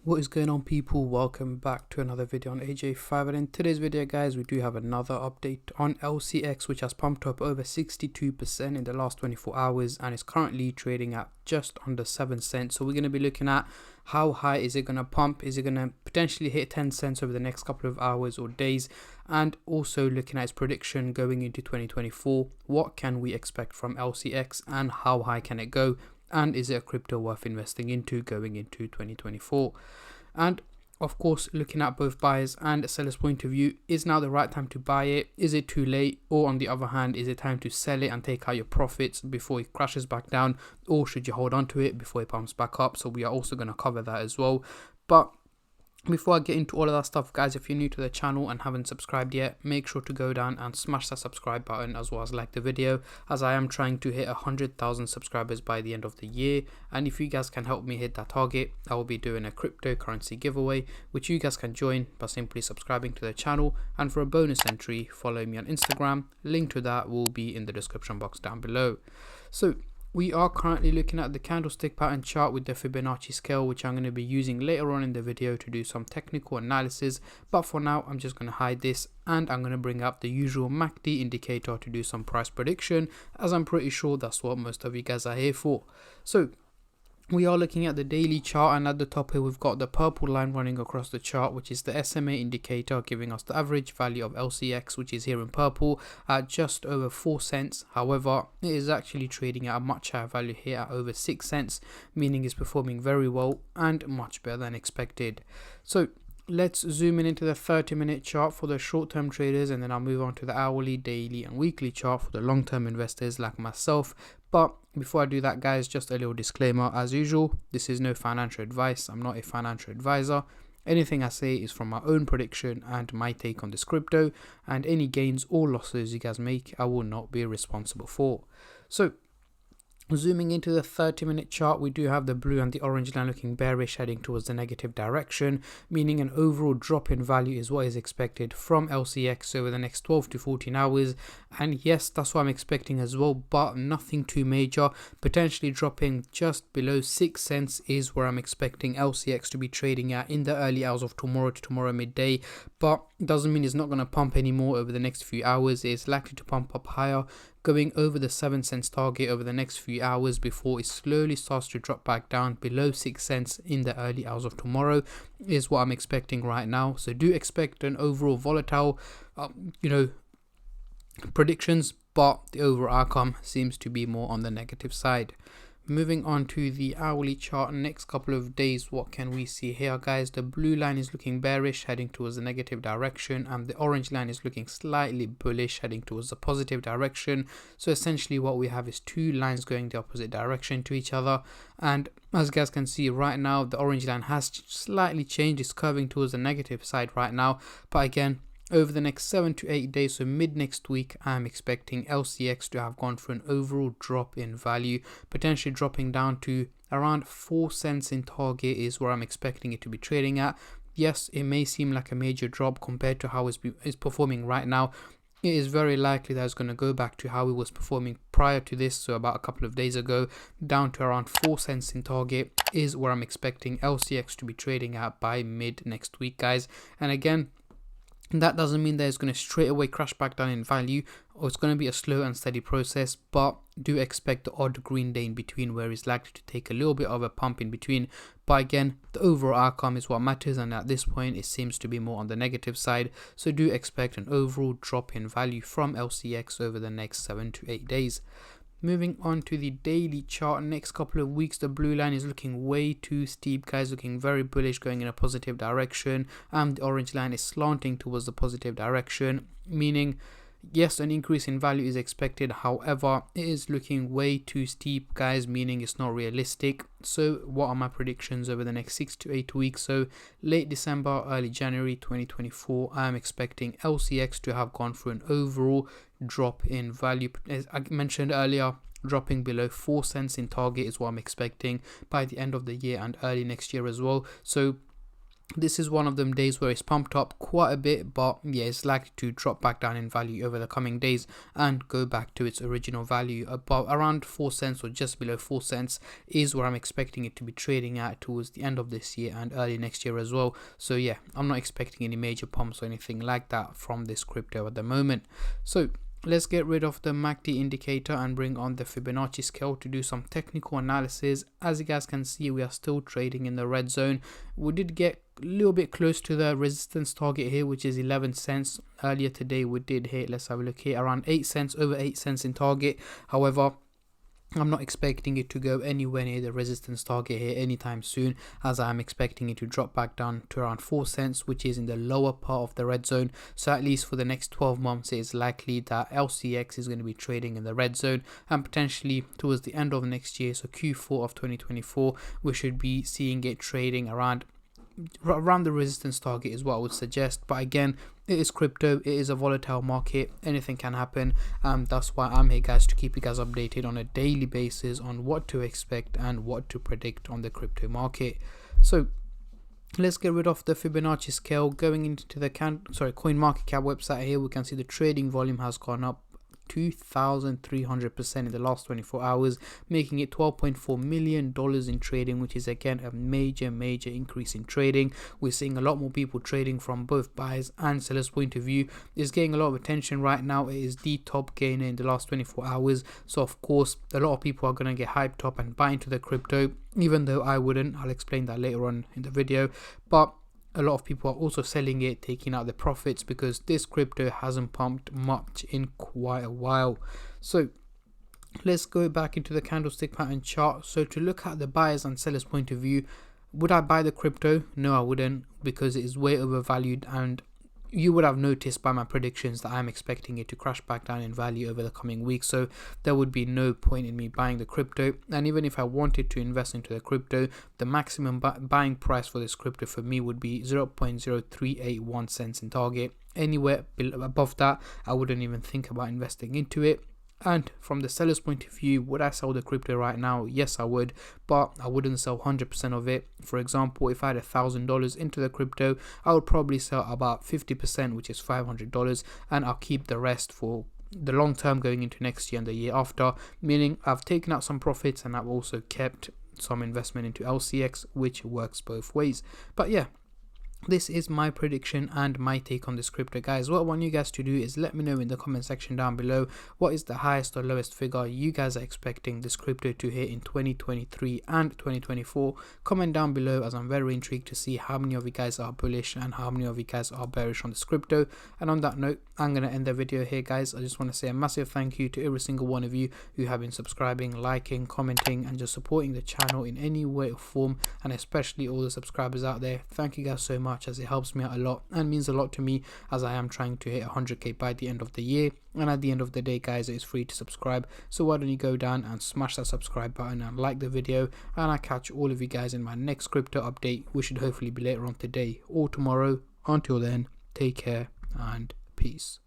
What is going on, people? Welcome back to another video on AJ5, and in today's video guys we do have another update on LCX, which has pumped up over 62% in the last 24 hours and is currently trading at just under 7 cents. So we're going to be looking at how high is it going to pump, is it going to potentially hit 10 cents over the next couple of hours or days, and also looking at its prediction going into 2024. What can we expect from LCX and how high can it go? And is it a crypto worth investing into going into 2024? And of course, looking at both buyers and sellers' point of view, is now the right time to buy it? Is it too late? Or on the other hand, is it time to sell it and take out your profits before it crashes back down? Or should you hold on to it before it pumps back up? So we are also going to cover that as well. But before I get into all of that stuff, guys, if you're new to the channel and haven't subscribed yet, make sure to go down and smash that subscribe button as well as like the video, as I am trying to hit 100,000 subscribers by the end of the year. And if you guys can help me hit that target, I will be doing a cryptocurrency giveaway, which you guys can join by simply subscribing to the channel. And for a bonus entry, follow me on Instagram. Link to that will be in the description box down below. So we are currently looking at the candlestick pattern chart with the Fibonacci scale, which I'm going to be using later on in the video to do some technical analysis. But for now, I'm just going to hide this and I'm going to bring up the usual MACD indicator to do some price prediction, as I'm pretty sure that's what most of you guys are here for. So we are looking at the daily chart, and at the top here we've got the purple line running across the chart, which is the SMA indicator, giving us the average value of LCX, which is here in purple at just over 4 cents. However, it is actually trading at a much higher value here at over 6 cents, meaning it's performing very well and much better than expected. So let's zoom in into the 30-minute chart for the short-term traders, and then I'll move on to the hourly, daily and weekly chart for the long-term investors like myself. But before I do that, guys, just a little disclaimer as usual. This is no financial advice. I'm not a financial advisor. Anything I say is from my own prediction and my take on this crypto, and any gains or losses you guys make, I will not be responsible for. So zooming into the 30-minute chart, we do have the blue and the orange line looking bearish, heading towards the negative direction, meaning an overall drop in value is what is expected from LCX over the next 12 to 14 hours. And yes, that's what I'm expecting as well, but nothing too major. Potentially dropping just below 6 cents is where I'm expecting LCX to be trading at in the early hours of tomorrow to tomorrow midday. But doesn't mean it's not going to pump anymore over the next few hours. It's likely to pump up higher, going over the 7 cents target over the next few hours before it slowly starts to drop back down below 6 cents in the early hours of tomorrow, is what I'm expecting right now. So do expect an overall volatile, predictions, but the overall outcome seems to be more on the negative side. Moving on to the hourly chart, next couple of days, what can we see here, guys? The blue line is looking bearish, heading towards the negative direction, and the orange line is looking slightly bullish, heading towards the positive direction. So essentially what we have is two lines going the opposite direction to each other. And as you guys can see right now, the orange line has slightly changed. It's curving towards the negative side right now. But again, over the next 7 to 8 days, so mid next week, I'm expecting LCX to have gone through an overall drop in value, potentially dropping down to around 4 cents in target is where I'm expecting it to be trading at. Yes, it may seem like a major drop compared to how it's performing right now. It is very likely that it's going to go back to how it was performing prior to this, so about a couple of days ago, down to around 4 cents in target is where I'm expecting LCX to be trading at by mid next week, guys. And again, that doesn't mean that it's going to straight away crash back down in value, or it's going to be a slow and steady process, but do expect the odd green day in between where it's likely to take a little bit of a pump in between. But again, the overall outcome is what matters, and at this point it seems to be more on the negative side. So do expect an overall drop in value from LCX over the next 7 to 8 days. Moving on to the daily chart, next couple of weeks, the blue line is looking way too steep, guys, looking very bullish, going in a positive direction, and the orange line is slanting towards the positive direction, meaning yes, an increase in value is expected. However, it is looking way too steep, guys, meaning it's not realistic. So what are my predictions over the next 6 to 8 weeks? So late December, early January 2024, I am expecting LCX to have gone through an overall drop in value. As I mentioned earlier, dropping below 4 cents in target is what I'm expecting by the end of the year and early next year as well. So this is one of them days where it's pumped up quite a bit, but yeah, it's likely to drop back down in value over the coming days and go back to its original value. About around 4 cents or just below 4 cents is where I'm expecting it to be trading at towards the end of this year and early next year as well. So yeah, I'm not expecting any major pumps or anything like that from this crypto at the moment. So let's get rid of the MACD indicator and bring on the Fibonacci scale to do some technical analysis. As you guys can see, we are still trading in the red zone. We did get a little bit close to the resistance target here, which is 11 cents. Earlier today we did hit, let's have a look here, around 8 cents, over 8 cents in target. However, I'm not expecting it to go anywhere near the resistance target here anytime soon, as I'm expecting it to drop back down to around 4 cents, which is in the lower part of the red zone. So at least for the next 12 months, it is likely that LCX is going to be trading in the red zone, and potentially towards the end of next year, so Q4 of 2024, we should be seeing it trading around the resistance target is what I would suggest. But again, it is crypto, it is a volatile market, anything can happen. That's why I'm here, guys, to keep you guys updated on a daily basis on what to expect and what to predict on the crypto market. So let's get rid of the Fibonacci scale. Going into the CoinMarketCap website here, we can see the trading volume has gone up 2,300% in the last 24 hours, making it $12.4 million in trading, which is again a major increase in trading. We're seeing a lot more people trading from both buyers and sellers point of view. It's getting a lot of attention right now. It is the top gainer in the last 24 hours, so of course a lot of people are going to get hyped up and buy into the crypto, even though I wouldn't. I'll explain that later on in the video. But a lot of people are also selling it, taking out the profits, because this crypto hasn't pumped much in quite a while. So let's go back into the candlestick pattern chart. So to look at the buyers and sellers point of view, would I buy the crypto? No, I wouldn't, because it is way overvalued, and you would have noticed by my predictions that I'm expecting it to crash back down in value over the coming weeks. So there would be no point in me buying the crypto. And even if I wanted to invest into the crypto, the maximum buying price for this crypto for me would be 0.0381 cents in target. Anywhere above that, I wouldn't even think about investing into it. And from the seller's point of view, would I sell the crypto right now? Yes, I would, but I wouldn't sell 100% of it. For example, if I had $1,000 into the crypto, I would probably sell about 50%, which is $500, and I'll keep the rest for the long term going into next year and the year after, meaning I've taken out some profits and I've also kept some investment into LCX, which works both ways. But yeah, this is my prediction and my take on this crypto, guys. What I want you guys to do is let me know in the comment section down below what is the highest or lowest figure you guys are expecting this crypto to hit in 2023 and 2024. Comment down below, as I'm very intrigued to see how many of you guys are bullish and how many of you guys are bearish on this crypto. And on that note, I'm going to end the video here, guys. I just want to say a massive thank you to every single one of you who have been subscribing, liking, commenting, and just supporting the channel in any way or form, and especially all the subscribers out there. Thank you guys so much, as it helps me out a lot and means a lot to me, as I am trying to hit 100k by the end of the year. And at the end of the day, guys, it's free to subscribe, so why don't you go down and smash that subscribe button and like the video, and I'll catch all of you guys in my next crypto update, which should hopefully be later on today or tomorrow. Until then, take care and peace.